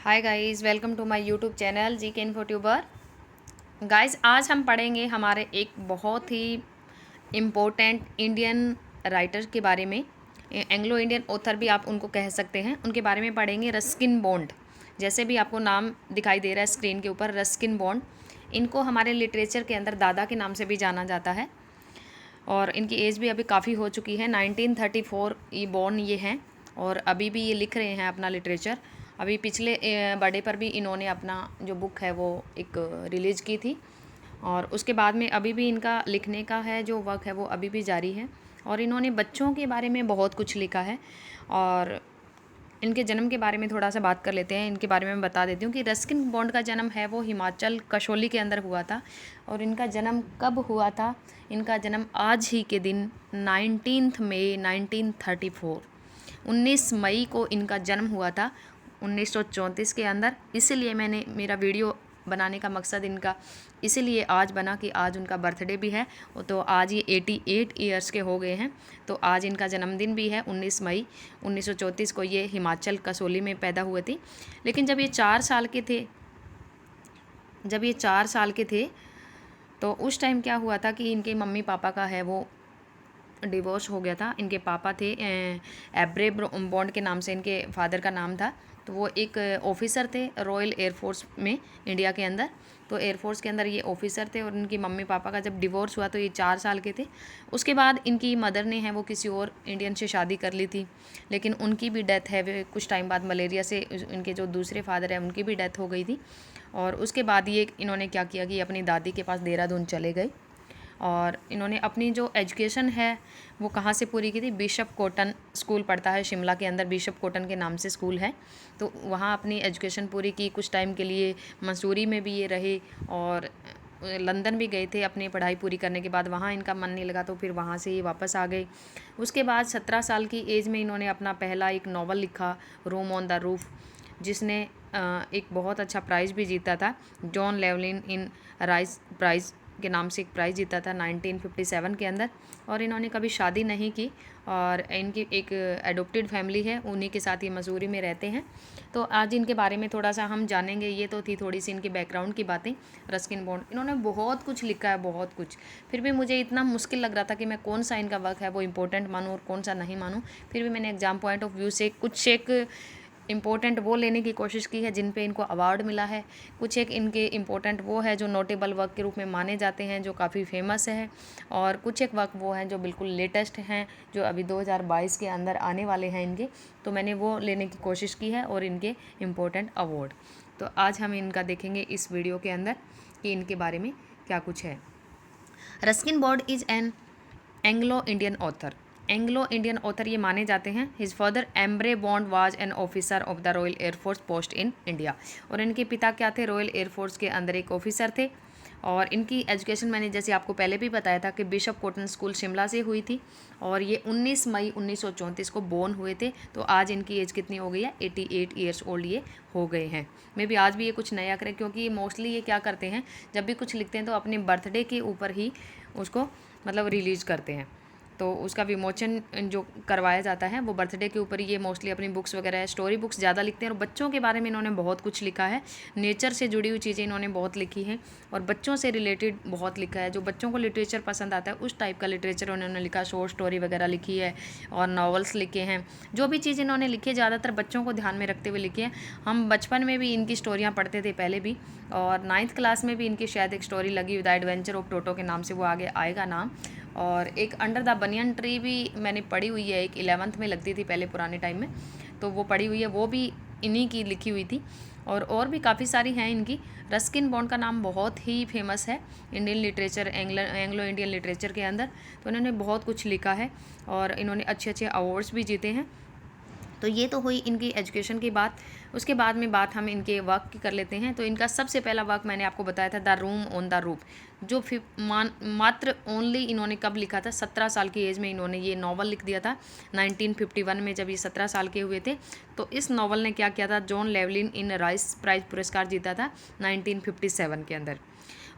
Hi guys, welcome to my YouTube channel G K infotuber. Guys, आज हम पढ़ेंगे हमारे एक बहुत ही इम्पोर्टेंट इंडियन राइटर के बारे में। एंग्लो इंडियन ऑथर भी आप उनको कह सकते हैं। उनके बारे में पढ़ेंगे। रस्किन बॉन्ड, जैसे भी आपको नाम दिखाई दे रहा है स्क्रीन के ऊपर, रस्किन बॉन्ड। इनको हमारे लिटरेचर के अंदर दादा के नाम से भी जाना जाता है और इनकी एज भी अभी काफ़ी हो चुकी है। 1934 ये बॉर्न ये हैं और अभी भी ये लिख रहे हैं अपना लिटरेचर। अभी पिछले बर्थडे पर भी इन्होंने अपना जो बुक है वो एक रिलीज़ की थी और उसके बाद में अभी भी इनका लिखने का है जो वर्क है वो अभी भी जारी है। और इन्होंने बच्चों के बारे में बहुत कुछ लिखा है। और इनके जन्म के बारे में थोड़ा सा बात कर लेते हैं। इनके बारे में मैं बता देती हूँ कि रस्किन बॉन्ड का जन्म है वो हिमाचल कसौली के अंदर हुआ था। और इनका जन्म कब हुआ था? इनका जन्म आज ही के दिन 19 मई 1934, 19 मई को इनका जन्म हुआ था 1934 के अंदर। इसीलिए मैंने मेरा वीडियो बनाने का मकसद इनका इसीलिए आज बना कि आज उनका बर्थडे भी है। तो आज ये 88 ईयर्स के हो गए हैं। तो आज इनका जन्मदिन भी है 19 मई 1934 को। ये हिमाचल कसौली में पैदा हुए थे। लेकिन जब ये 4 साल के थे तो उस टाइम क्या हुआ था कि इनके मम्मी पापा का है वो डिवोर्स हो गया था। इनके पापा थे एब्रे बॉन्ड के नाम से इनके फादर का नाम था। तो वो एक ऑफिसर थे रॉयल एयरफोर्स में इंडिया के अंदर। तो एयरफोर्स के अंदर ये ऑफिसर थे और इनकी मम्मी पापा का जब डिवोर्स हुआ तो ये 4 साल के थे। उसके बाद इनकी मदर ने है वो किसी और इंडियन से शादी कर ली थी। लेकिन उनकी भी डेथ है वे कुछ टाइम बाद मलेरिया से, इनके जो दूसरे फादर हैं उनकी भी डेथ हो गई थी। और उसके बाद ये इन्होंने क्या किया कि अपनी दादी के पास देहरादून चले गए। और इन्होंने अपनी जो एजुकेशन है वो कहाँ से पूरी की थी? बिशप कॉटन स्कूल पढ़ता है शिमला के अंदर, बिशप कॉटन के नाम से स्कूल है। तो वहाँ अपनी एजुकेशन पूरी की। कुछ टाइम के लिए मसूरी में भी ये रहे और लंदन भी गए थे अपनी पढ़ाई पूरी करने के बाद। वहाँ इनका मन नहीं लगा तो फिर वहाँ से ये वापस आ गए। उसके बाद 17 साल की एज में इन्होंने अपना पहला एक नावल लिखा, रूम ऑन द रूफ, जिसने एक बहुत अच्छा प्राइज़ भी जीता था। जॉन लेवलिन इन राइस प्राइज़ के नाम से एक प्राइज़ जीता था 1957 के अंदर। और इन्होंने कभी शादी नहीं की और इनकी एक एडोप्टेड फैमिली है, उन्हीं के साथ ये मसूरी में रहते हैं। तो आज इनके बारे में थोड़ा सा हम जानेंगे। ये तो थी थोड़ी सी इनकी बैकग्राउंड की बातें। रस्किन बॉन्ड इन्होंने बहुत कुछ लिखा है, बहुत कुछ। फिर भी मुझे इतना मुश्किल लग रहा था कि मैं कौन सा इनका वर्क है वो इंपॉर्टेंट मानूँ और कौन सा नहीं मानूँ। फिर भी मैंने एग्ज़ाम पॉइंट ऑफ व्यू से कुछ एक इम्पोर्टेंट वो लेने की कोशिश की है जिन पे इनको अवार्ड मिला है। कुछ एक इनके इम्पोर्टेंट वो है जो नोटेबल वर्क के रूप में माने जाते हैं, जो काफ़ी फेमस है। और कुछ एक वर्क वो हैं जो बिल्कुल लेटेस्ट हैं, जो अभी 2022 के अंदर आने वाले हैं इनके। तो मैंने वो लेने की कोशिश की है और इनके इम्पोर्टेंट अवार्ड। तो आज हम इनका देखेंगे इस वीडियो के अंदर कि इनके बारे में क्या कुछ है। Ruskin bond is an Anglo Indian author. Anglo Indian author ये माने जाते हैं। His father Embry bond was an officer of the royal air force post in India. और इनके पिता क्या थे? रॉयल एयरफोर्स के अंदर एक ऑफिसर थे। और इनकी एजुकेशन मैंने जैसे आपको पहले भी बताया था कि बिशप कॉटन स्कूल शिमला से हुई थी। और ये 19 मई 1934 को बोर्न हुए थे। तो आज इनकी एज कितनी हो गई है? 88 ईयर्स ओल्ड ये हो गए हैं। मे बी आज भी ये कुछ नया करें, क्योंकि मोस्टली ये क्या करते हैं, जब भी कुछ लिखते हैं तो अपने बर्थडे के ऊपर ही उसको मतलब रिलीज़ करते हैं। तो उसका विमोचन जो करवाया जाता है वो बर्थडे के ऊपर ही ये मोस्टली अपनी बुक्स वगैरह स्टोरी बुक्स ज़्यादा लिखते हैं। और बच्चों के बारे में इन्होंने बहुत कुछ लिखा है। नेचर से जुड़ी हुई चीज़ें इन्होंने बहुत लिखी हैं और बच्चों से रिलेटेड बहुत लिखा है। जो बच्चों को लिटरेचर पसंद आता है उस टाइप का लिटरेचर उन्होंने लिखा। शॉर्ट स्टोरी वगैरह लिखी है और नॉवेल्स लिखे हैं। जो भी चीज़ इन्होंने लिखी है ज़्यादातर बच्चों को ध्यान में रखते हुए लिखी है। हम बचपन में भी इनकी स्टोरियाँ पढ़ते थे पहले भी, और 9th क्लास में भी इनकी शायद एक स्टोरी लगी द एडवेंचर ऑफ टोटो के नाम से, वो आगे आएगा नाम। और एक अंडर द बनियन ट्री भी मैंने पढ़ी हुई है, एक 11th में लगती थी पहले पुराने टाइम में, तो वो पढ़ी हुई है, वो भी इन्हीं की लिखी हुई थी। और भी काफ़ी सारी हैं इनकी। रस्किन बॉन्ड का नाम बहुत ही फेमस है Indian literature, Anglo Indian literature के अंदर। तो इन्होंने बहुत कुछ लिखा है और इन्होंने अच्छे अच्छे अवार्ड्स भी जीते हैं। तो ये तो हुई इनकी एजुकेशन की बात। उसके बाद में बात हम इनके वर्क की कर लेते हैं। तो इनका सबसे पहला वर्क मैंने आपको बताया था the room on the roof, जो मात्र ओनली इन्होंने कब लिखा था? 17 साल की एज में इन्होंने ये नावल लिख दिया था 1951 में, जब ये 17 साल के हुए थे। तो इस नावल ने क्या किया था? जॉन लेवलिन इन राइस प्राइज़ पुरस्कार जीता था 1957 के अंदर।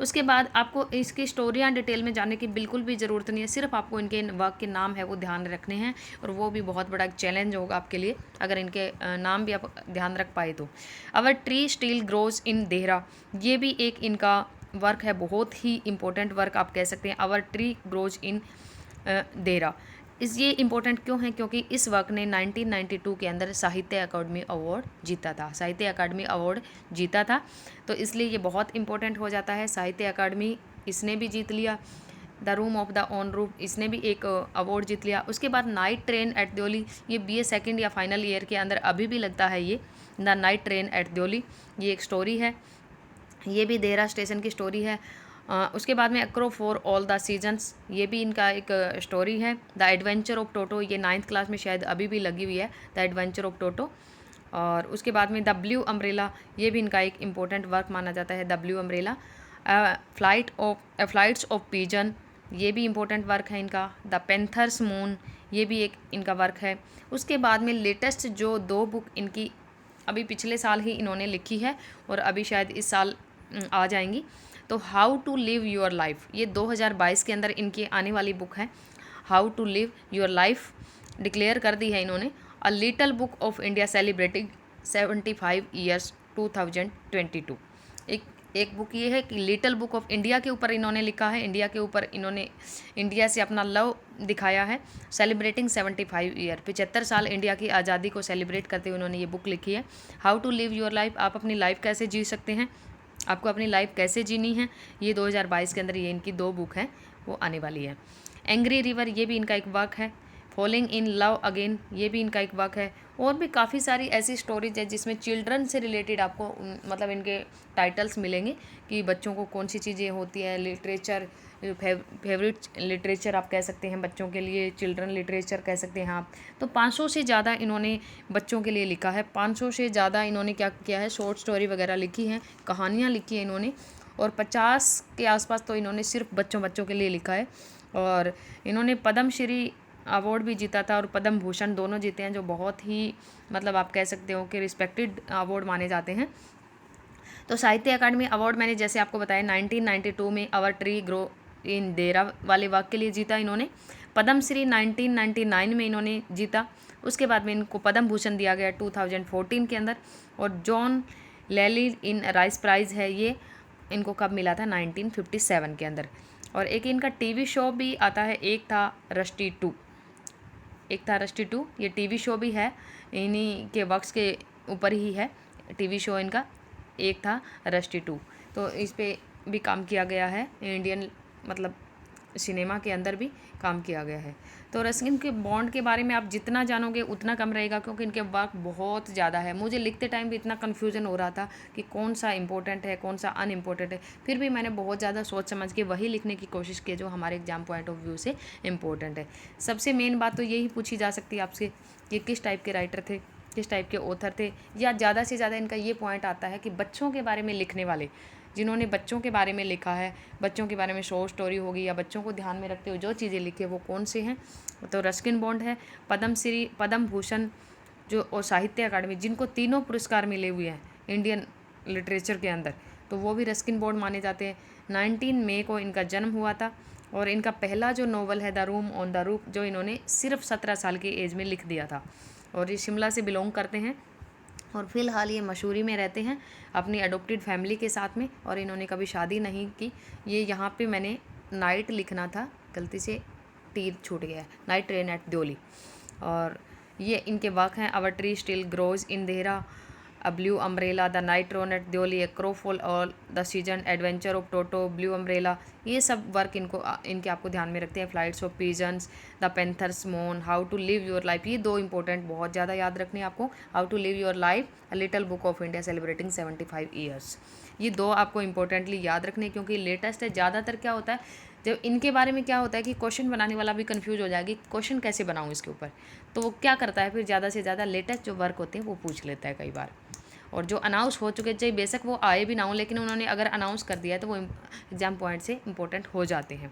उसके बाद आपको इसकी स्टोरियाँ डिटेल में जानने की बिल्कुल भी ज़रूरत नहीं है, सिर्फ आपको इनके वर्क के नाम है वो ध्यान रखने हैं, और वो भी बहुत बड़ा एक चैलेंज होगा आपके लिए अगर इनके नाम भी आप ध्यान रख पाए तो। Our tree still grows in Dehra, ये भी एक इनका वर्क है, बहुत ही इंपॉर्टेंट वर्क आप कह सकते हैं। Our tree grows in Dehra, इस ये इम्पोर्टेंट क्यों है, क्योंकि इस वर्क ने 1992 के अंदर साहित्य अकादमी अवार्ड जीता था, साहित्य अकादमी अवार्ड जीता था, तो इसलिए ये बहुत इंपॉर्टेंट हो जाता है। साहित्य अकादमी इसने भी जीत लिया। The room of the on roof, इसने भी एक अवार्ड जीत लिया। उसके बाद नाइट ट्रेन एट द्योली, ये BA सेकेंड या फाइनल ईयर के अंदर अभी भी लगता है ये, द नाइट ट्रेन एट द्योली, ये एक स्टोरी है, ये भी देहरा स्टेशन की स्टोरी है। उसके बाद में accrue for all the seasons, ये भी इनका एक स्टोरी है। द एडवेंचर ऑफ टोटो, ये 9th क्लास में शायद अभी भी लगी हुई है, द एडवेंचर ऑफ टोटो। और उसके बाद में द ब्लू अम्ब्रेला, ये भी इनका एक इम्पोर्टेंट वर्क माना जाता है, the blue umbrella. Flights of pigeon, ये भी इम्पोर्टेंट वर्क है इनका। द पेंथर्स मून, ये भी एक इनका वर्क है। उसके बाद में लेटेस्ट जो 2 बुक इनकी अभी पिछले साल ही इन्होंने लिखी है और अभी शायद इस साल आ जाएंगी, तो how to live your life, ये 2022 के अंदर इनकी आने वाली बुक है। How to live your life declare कर दी है इन्होंने। A little book of India celebrating 75 years 2022, एक बुक ये है कि लिटल बुक ऑफ इंडिया के ऊपर इन्होंने लिखा है, इंडिया के ऊपर इन्होंने इंडिया से अपना लव दिखाया है। सेलिब्रेटिंग 75 ईयर, 75 साल इंडिया की आज़ादी को सेलिब्रेट करते हुए उन्होंने ये बुक लिखी है। How to live your life, आप अपनी लाइफ कैसे जी सकते हैं, आपको अपनी लाइफ कैसे जीनी है, ये 2022 के अंदर ये इनकी 2 बुक हैं वो आने वाली है। एंग्री रिवर, ये भी इनका एक वर्क है। फॉलिंग इन लव अगेन, ये भी इनका एक वर्क है। और भी काफ़ी सारी ऐसी स्टोरीज है जिसमें चिल्ड्रन से रिलेटेड आपको मतलब इनके टाइटल्स मिलेंगे कि बच्चों को कौन सी चीज़ें होती है, लिटरेचर, फेवरेट लिटरेचर आप कह सकते हैं बच्चों के लिए, चिल्ड्रन लिटरेचर कह सकते हैं आप। तो 500 से ज़्यादा इन्होंने बच्चों के लिए लिखा है, 500 से ज़्यादा इन्होंने क्या किया है, शॉर्ट स्टोरी वगैरह लिखी हैं, कहानियाँ लिखी हैं इन्होंने, और 50 के आसपास तो इन्होंने सिर्फ बच्चों के लिए लिखा है। और इन्होंने पद्मश्री अवार्ड भी जीता था और पद्म भूषण दोनों जीते हैं, जो बहुत ही मतलब आप कह सकते हो कि रिस्पेक्टेड अवार्ड माने जाते हैं। तो साहित्य अकादमी अवार्ड मैंने जैसे आपको बताया 1992 में अवर ट्री ग्रो इन देहरा वाले वर्क के लिए जीता इन्होंने। पद्मश्री 1999 में इन्होंने जीता। उसके बाद में इनको पद्म भूषण दिया गया 2014 के अंदर। और जॉन लैली इन राइस प्राइज़ है, ये इनको कब मिला था, 1957 के अंदर। और एक इनका टीवी शो भी आता है, एक था रस्टी टू, ये टीवी शो भी है, इन्हीं के वर्क्स के ऊपर ही है टीवी शो इनका, एक था रस्टी 2, तो इस पे भी काम किया गया है, इंडियन मतलब सिनेमा के अंदर भी काम किया गया है। तो रस्किन के बॉन्ड के बारे में आप जितना जानोगे उतना कम रहेगा, क्योंकि इनके वर्क बहुत ज़्यादा है। मुझे लिखते टाइम भी इतना कन्फ्यूज़न हो रहा था कि कौन सा इंपॉर्टेंट है, कौन सा अनइम्पोर्टेंट है, फिर भी मैंने बहुत ज़्यादा सोच समझ के वही लिखने की कोशिश की जो हमारे एग्जाम पॉइंट ऑफ व्यू से इम्पोर्टेंट है। सबसे मेन बात तो यही पूछी जा सकती है आपसे कि किस टाइप के राइटर थे, किस टाइप के ऑथर थे, या ज़्यादा से ज़्यादा इनका ये पॉइंट आता है कि बच्चों के बारे में लिखने वाले, जिन्होंने बच्चों के बारे में लिखा है, बच्चों के बारे में शॉर्ट स्टोरी होगी या बच्चों को ध्यान में रखते हुए जो चीज़ें लिखी है वो कौन से हैं। तो रस्किन बॉन्ड है, पद्मश्री, पद्म भूषण जो और साहित्य अकादमी, जिनको तीनों पुरस्कार मिले हुए हैं इंडियन लिटरेचर के अंदर, तो वो भी रस्किन बॉन्ड माने जाते हैं। 19 मई को इनका जन्म हुआ था। और इनका पहला जो नॉवल है the room on the roof, जो इन्होंने सिर्फ 17 साल की एज में लिख दिया था। और ये शिमला से बिलोंग करते हैं और फ़िलहाल ये मसूरी में रहते हैं अपनी अडोप्टेड फैमिली के साथ में, और इन्होंने कभी शादी नहीं की। ये यहाँ पे मैंने नाइट लिखना था, गलती से टी छूट गया है, नाइट ट्रेन एट द्योली। और ये इनके वर्क हैं, our tree still grows in Dehra, a blue umbrella, the night train at Deoli, a crow fall all the season, adventure of Toto, blue umbrella, ये सब वर्क इनके आपको ध्यान में रखते हैं। Flights of pigeons, the panther's moon, how to live your life, ये 2 important बहुत ज़्यादा याद रखने हैं आपको। How to live your life, a little book of India celebrating 75 years, ये 2 आपको इंपॉर्टेंटली याद रखने, क्योंकि लेटेस्ट है। ज़्यादातर क्या होता है जब इनके बारे में क्या होता है कि क्वेश्चन बनाने वाला भी कंफ्यूज हो जाएगी, क्वेश्चन कैसे बनाऊँ इसके ऊपर, तो वो क्या करता है फिर ज़्यादा से ज़्यादा लेटेस्ट जो वर्क होते हैं वो पूछ लेता है कई बार। और जो अनाउंस हो चुके, चाहे बेशक वो आए भी ना हो, लेकिन उन्होंने अगर अनाउंस कर दिया है तो वो एग्जाम पॉइंट से इंपॉर्टेंट हो जाते हैं।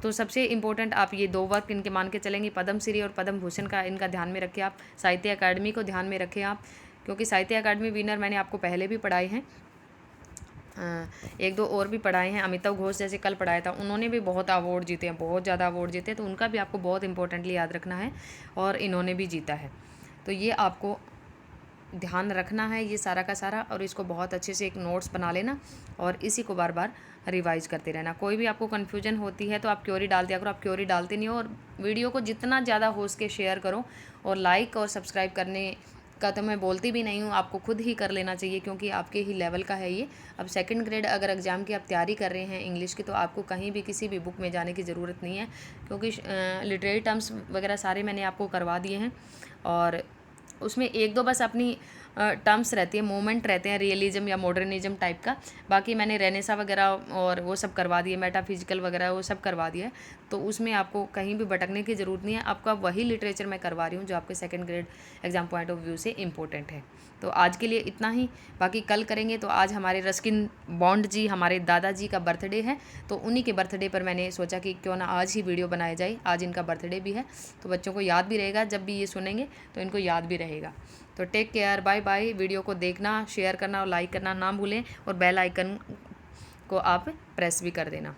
तो सबसे इंपॉर्टेंट आप ये 2 वर्क इनके मान के चलेंगे, पद्मश्री और पद्म भूषण का इनका ध्यान में रखें आप। साहित्य अकादमी को ध्यान में रखें आप, क्योंकि साहित्य अकादमी विनर मैंने आपको पहले भी पढ़ाए हैं। एक दो और भी पढ़ाए हैं, अमिताभ घोष जैसे कल पढ़ाया था, उन्होंने भी बहुत अवार्ड जीते हैं, बहुत ज़्यादा अवार्ड जीते हैं, तो उनका भी आपको बहुत इंपॉर्टेंटली याद रखना है, और इन्होंने भी जीता है। तो ये आपको ध्यान रखना है ये सारा का सारा, और इसको बहुत अच्छे से एक नोट्स बना लेना और इसी को बार बार रिवाइज करते रहना। कोई भी आपको कन्फ्यूजन होती है तो आप क्योरी डाल दिया करो, आप क्योरी डालते नहीं हो। और वीडियो को जितना ज़्यादा हो सके शेयर करो, और लाइक और सब्सक्राइब करने का तो मैं बोलती भी नहीं हूँ, आपको खुद ही कर लेना चाहिए, क्योंकि आपके ही लेवल का है ये। अब सेकंड ग्रेड अगर एग्ज़ाम की आप तैयारी कर रहे हैं इंग्लिश की, तो आपको कहीं भी किसी भी बुक में जाने की ज़रूरत नहीं है, क्योंकि लिटरेरी टर्म्स वगैरह सारे मैंने आपको करवा दिए हैं। और उसमें एक दो बस अपनी टर्म्स रहती है, मोमेंट रहते हैं, रियलिज्म या मॉडर्निज्म टाइप का। बाकी मैंने रेनेसा वगैरह और वो सब करवा दिए, मेटाफिजिकल वगैरह वो सब करवा दिया है। तो उसमें आपको कहीं भी भटकने की ज़रूरत नहीं है, आपका वही लिटरेचर मैं करवा रही हूँ जो आपके second grade exam point of view से इम्पोर्टेंट है। तो आज के लिए इतना ही, बाकी कल करेंगे। तो आज हमारे रस्किन बॉन्ड जी, हमारे दादाजी का बर्थडे है, तो उन्हीं के बर्थडे पर मैंने सोचा कि क्यों ना आज ही वीडियो बनाया जाए। आज इनका बर्थडे भी है, तो बच्चों को याद भी रहेगा, जब भी ये सुनेंगे तो इनको याद भी रहेगा। तो take care, bye bye. Video को देखना, शेयर करना और लाइक करना ना भूलें, और बेल आइकन को आप प्रेस भी कर देना।